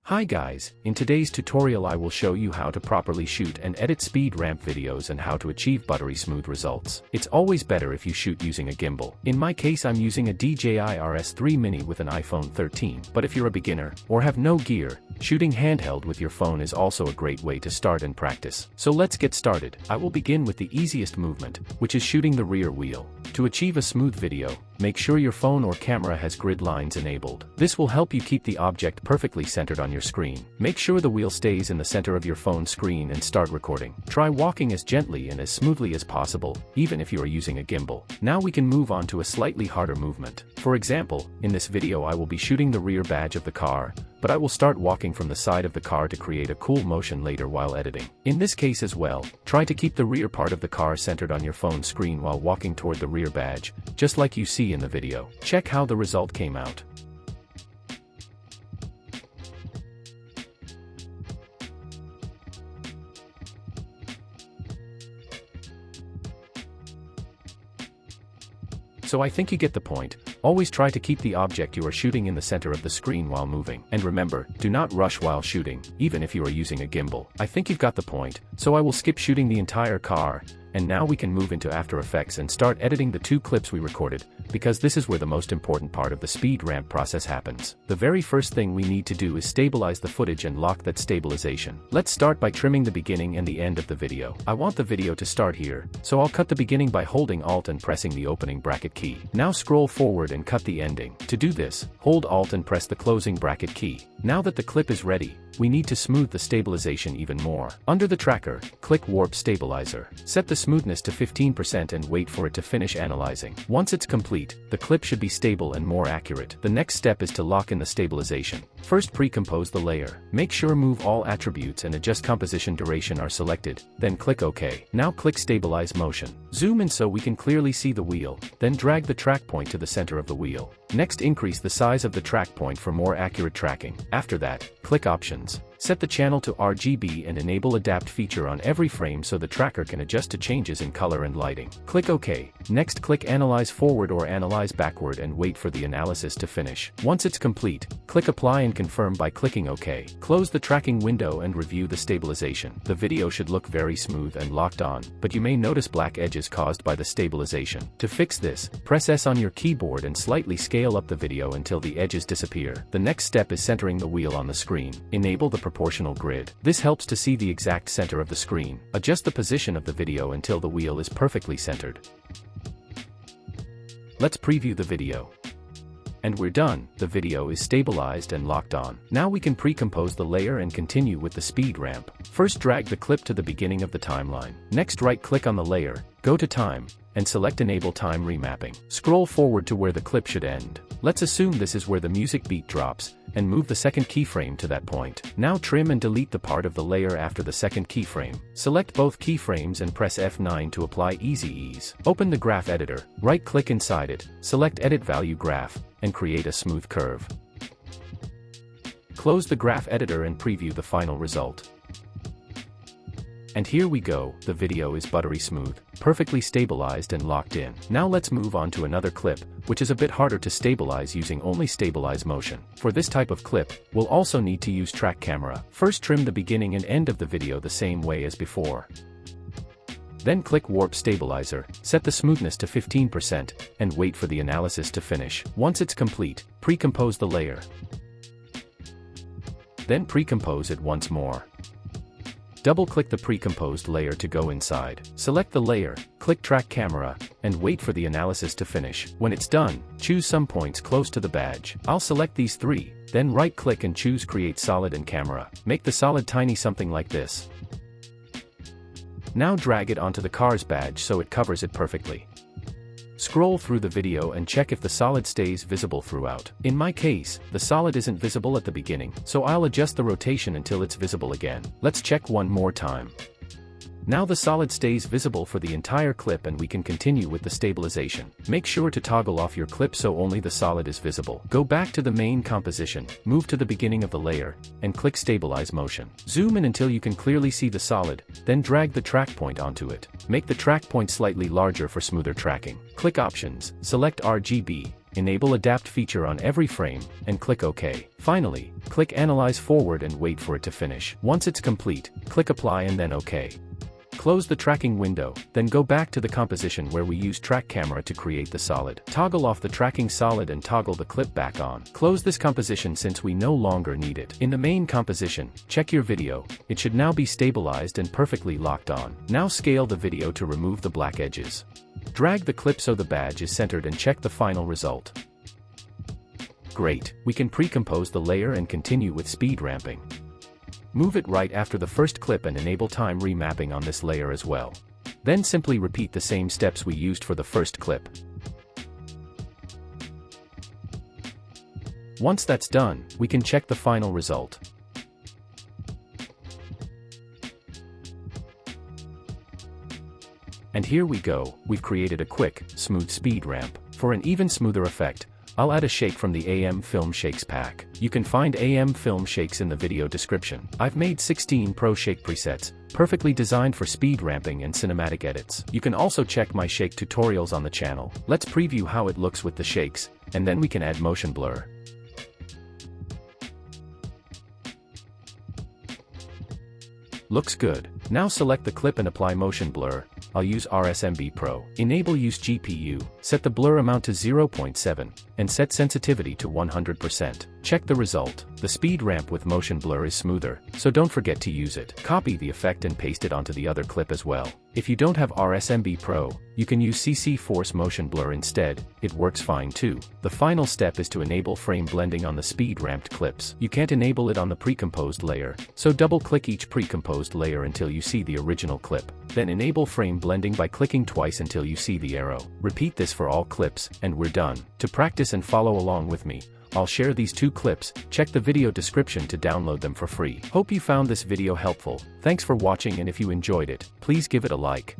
Hi guys, in today's tutorial I will show you how to properly shoot and edit speed ramp videos and how to achieve buttery smooth results. It's always better if you shoot using a gimbal. In my case I'm using a DJI RS3 Mini with an iPhone 13, but if you're a beginner, or have no gear, shooting handheld with your phone is also a great way to start and practice. So let's get started. I will begin with the easiest movement, which is shooting the rear wheel. To achieve a smooth video, make sure your phone or camera has grid lines enabled. This will help you keep the object perfectly centered on your screen. Make sure the wheel stays in the center of your phone screen and start recording. Try walking as gently and as smoothly as possible, even if you are using a gimbal. Now we can move on to a slightly harder movement. For example, in this video I will be shooting the rear badge of the car, but I will start walking from the side of the car to create a cool motion later while editing. In this case as well, try to keep the rear part of the car centered on your phone screen while walking toward the rear badge, just like you see in the video. Check how the result came out. So I think you get the point. Always try to keep the object you are shooting in the center of the screen while moving. And remember, do not rush while shooting, even if you are using a gimbal. I think you've got the point, so I will skip shooting the entire car, and now we can move into After Effects and start editing the two clips we recorded, because this is where the most important part of the speed ramp process happens. The very first thing we need to do is stabilize the footage and lock that stabilization. Let's start by trimming the beginning and the end of the video. I want the video to start here, so I'll cut the beginning by holding Alt and pressing the opening bracket key. Now scroll forward and cut the ending. To do this, hold Alt and press the closing bracket key. Now that the clip is ready, we need to smooth the stabilization even more. Under the tracker, click Warp Stabilizer. Set the smoothness to 15% and wait for it to finish analyzing. Once it's complete, the clip should be stable and more accurate. The next step is to lock in the stabilization. First pre-compose the layer. Make sure Move All Attributes and Adjust Composition Duration are selected, then click OK. Now click Stabilize Motion. Zoom in so we can clearly see the wheel, then drag the track point to the center of the wheel. Next increase the size of the track point for more accurate tracking. After that, click Options. Set the channel to RGB and enable Adapt feature on every frame so the tracker can adjust to changes in color and lighting. Click OK. Next click Analyze Forward or Analyze Backward and wait for the analysis to finish. Once it's complete, click Apply and confirm by clicking OK. Close the tracking window and review the stabilization. The video should look very smooth and locked on, but you may notice black edges caused by the stabilization. To fix this, press S on your keyboard and slightly scale up the video until the edges disappear. The next step is centering the wheel on the screen. Enable the proportional grid. This helps to see the exact center of the screen. Adjust the position of the video until the wheel is perfectly centered. Let's preview the video. And we're done. The video is stabilized and locked on. Now we can pre-compose the layer and continue with the speed ramp. First drag the clip to the beginning of the timeline. Next right-click on the layer, go to Time, and select Enable Time Remapping. Scroll forward to where the clip should end. Let's assume this is where the music beat drops, and move the second keyframe to that point. Now trim and delete the part of the layer after the second keyframe. Select both keyframes and press F9 to apply Easy Ease. Open the graph editor, right-click inside it, select Edit Value Graph, and create a smooth curve. Close the graph editor and preview the final result. And here we go, the video is buttery smooth, perfectly stabilized and locked in. Now let's move on to another clip, which is a bit harder to stabilize using only Stabilize Motion. For this type of clip, we'll also need to use track camera. First trim the beginning and end of the video the same way as before. Then click Warp Stabilizer, set the smoothness to 15%, and wait for the analysis to finish. Once it's complete, pre-compose the layer. Then pre-compose it once more. Double-click the pre-composed layer to go inside. Select the layer, click Track Camera, and wait for the analysis to finish. When it's done, choose some points close to the badge. I'll select these three, then right-click and choose Create Solid and Camera. Make the solid tiny something like this. Now drag it onto the car's badge so it covers it perfectly. Scroll through the video and check if the solid stays visible throughout. In my case, the solid isn't visible at the beginning, so I'll adjust the rotation until it's visible again. Let's check one more time. Now the solid stays visible for the entire clip and we can continue with the stabilization. Make sure to toggle off your clip so only the solid is visible. Go back to the main composition, move to the beginning of the layer, and click Stabilize Motion. Zoom in until you can clearly see the solid, then drag the track point onto it. Make the track point slightly larger for smoother tracking. Click Options, select RGB, Enable Adapt feature on every frame, and click OK. Finally, click Analyze Forward and wait for it to finish. Once it's complete, click Apply and then OK. Close the tracking window, then go back to the composition where we use track camera to create the solid. Toggle off the tracking solid and toggle the clip back on. Close this composition since we no longer need it. In the main composition, check your video. It should now be stabilized and perfectly locked on. Now scale the video to remove the black edges. Drag the clip so the badge is centered and check the final result. Great, we can pre-compose the layer and continue with speed ramping. Move it right after the first clip and enable time remapping on this layer as well. Then simply repeat the same steps we used for the first clip. Once that's done, we can check the final result. And here we go, we've created a quick, smooth speed ramp. For an even smoother effect, I'll add a shake from the AM Film Shakes pack. You can find AM Film Shakes in the video description. I've made 16 Pro Shake presets, perfectly designed for speed ramping and cinematic edits. You can also check my shake tutorials on the channel. Let's preview how it looks with the shakes, and then we can add motion blur. Looks good. Now select the clip and apply motion blur. I'll use RSMB Pro. Enable Use GPU, set the blur amount to 0.7, and set sensitivity to 100%. Check the result. The speed ramp with motion blur is smoother, so don't forget to use it. Copy the effect and paste it onto the other clip as well. If you don't have RSMB Pro, you can use CC Force Motion Blur instead, it works fine too. The final step is to enable frame blending on the speed ramped clips. You can't enable it on the pre-composed layer, so double-click each pre-composed layer until you see the original clip. Then enable frame blending by clicking twice until you see the arrow. Repeat this for all clips, and we're done. To practice and follow along with me, I'll share these 2 clips. Check the video description to download them for free. Hope you found this video helpful. Thanks for watching, and if you enjoyed it, please give it a like.